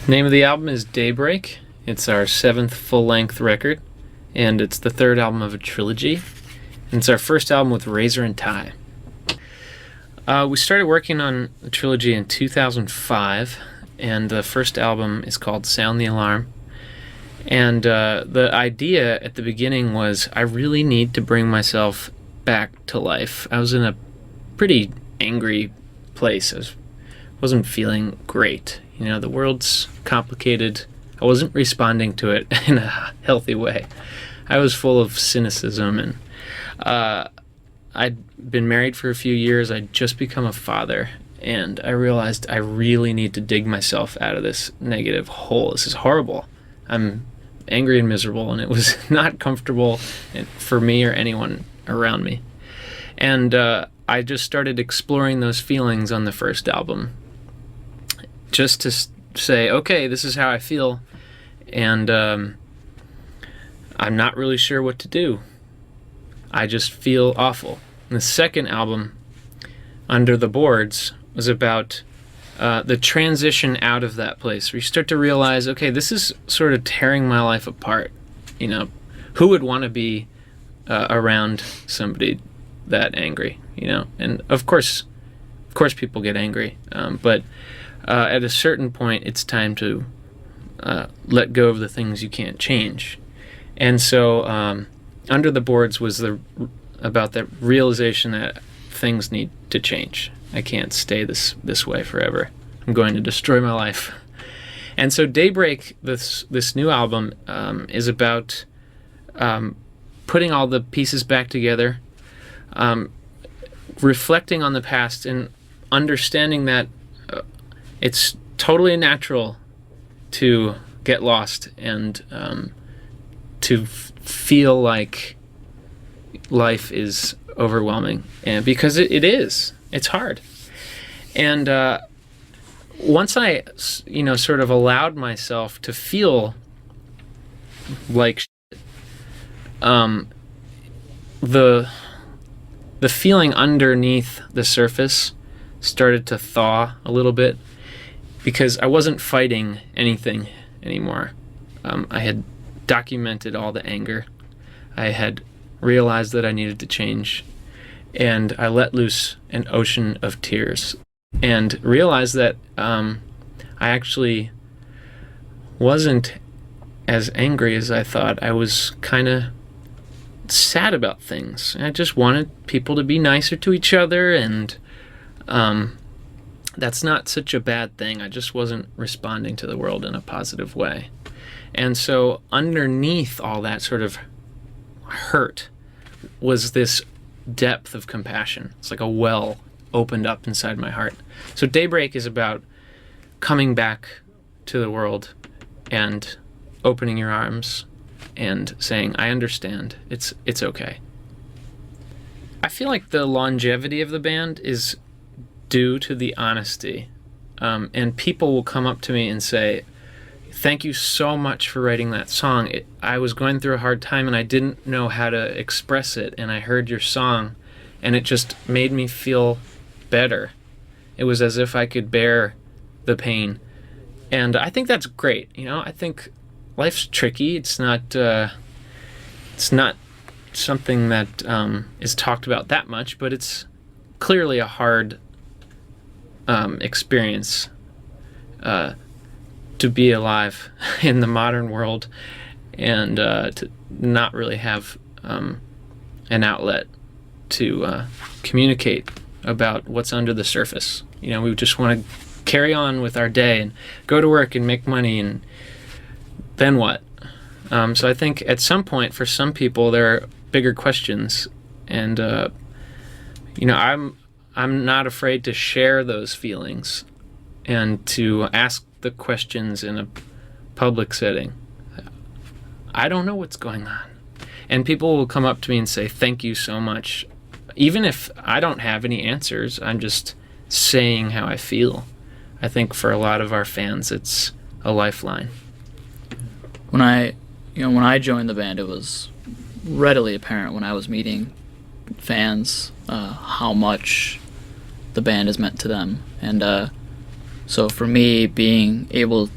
Name of the album is Daybreak. It's our 7th full-length record, and it's the 3rd album of a trilogy. And it's our first album with Razor and Tie. We started working on the trilogy in 2005, and the first album is called Sound the Alarm. And the idea at the beginning was I really need to bring myself back to life. I was in a pretty angry place. I wasn't feeling great. You know, the world's complicated. I wasn't responding to it in a healthy way. I was full of cynicism, and I'd been married for a few years. I'd just become a father, and I realized I really need to dig myself out of this negative hole. This is horrible. I'm angry and miserable, and it was not comfortable for me or anyone around me. And I just started exploring those feelings on the first album, just to say, okay, this is how I feel, and I'm not really sure what to do. I just feel awful. And the second album, Under the Boards, was about the transition out of that place, where you start to realize, okay, this is sort of tearing my life apart. You know, who would want to be around somebody that angry? You know, and of course people get angry, but at a certain point, it's time to let go of the things you can't change. And so, Under the Boards was about that realization that things need to change. I can't stay this way forever. I'm going to destroy my life. And so, Daybreak, this new album, is about putting all the pieces back together, reflecting on the past, and understanding that it's totally natural to get lost and to feel like life is overwhelming, and because it is. It's hard. And once I, sort of allowed myself to feel like shit, the feeling underneath the surface started to thaw a little bit, because I wasn't fighting anything anymore. I had documented all the anger. I had realized that I needed to change, and I let loose an ocean of tears and realized that I actually wasn't as angry as I thought. I was kind of sad about things. I just wanted people to be nicer to each other, and that's not such a bad thing. I just wasn't responding to the world in a positive way. And so underneath all that sort of hurt was this depth of compassion. It's like a well opened up inside my heart. So Daybreak is about coming back to the world and opening your arms and saying, I understand. It's okay. I feel like the longevity of the band is due to the honesty. And people will come up to me and say, thank you so much for writing that song. I was going through a hard time and I didn't know how to express it, and I heard your song and it just made me feel better. It was as if I could bear the pain. And I think that's great. I think life's tricky. It's not something that is talked about that much, but it's clearly a hard experience to be alive in the modern world, and to not really have an outlet to communicate about what's under the surface. We just want to carry on with our day and go to work and make money, and then what? So I think at some point, for some people, there are bigger questions, and I'm not afraid to share those feelings and to ask the questions in a public setting. I don't know what's going on. And people will come up to me and say, thank you so much. Even if I don't have any answers, I'm just saying how I feel. I think for a lot of our fans, it's a lifeline. When I joined the band, it was readily apparent when I was meeting fans how much the band has meant to them. And so for me, being able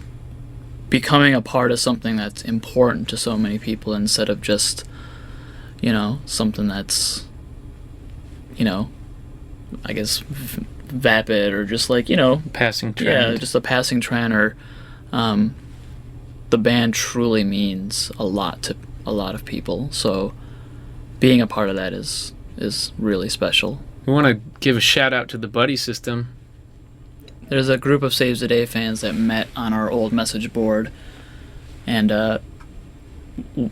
becoming a part of something that's important to so many people instead of just, something that's, I guess vapid or just like, Passing trend. yeah, just a passing trend, or the band truly means a lot to a lot of people. So being a part of that is really special. We want to give a shout out to the buddy system. There's a group of Saves the Day fans that met on our old message board and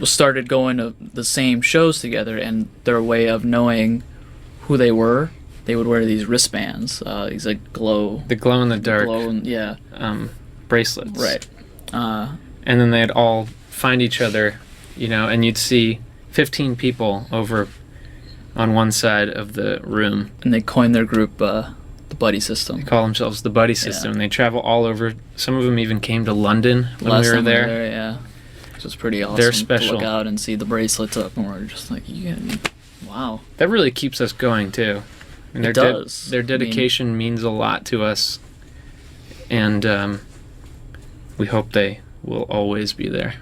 started going to the same shows together, and their way of knowing who they were, they would wear these wristbands, these like The glow in the dark yeah, bracelets. right. And then they'd all find each other, and you'd see 15 people over on one side of the room. And they coined their group the Buddy System. They call themselves the Buddy System. Yeah. They travel all over. Some of them even came to London when we were time there. Yeah. Which was pretty awesome. They're special. To look out and see the bracelets up, and we're just like, wow. That really keeps us going, too. And It does. Their dedication means a lot to us. And we hope they will always be there.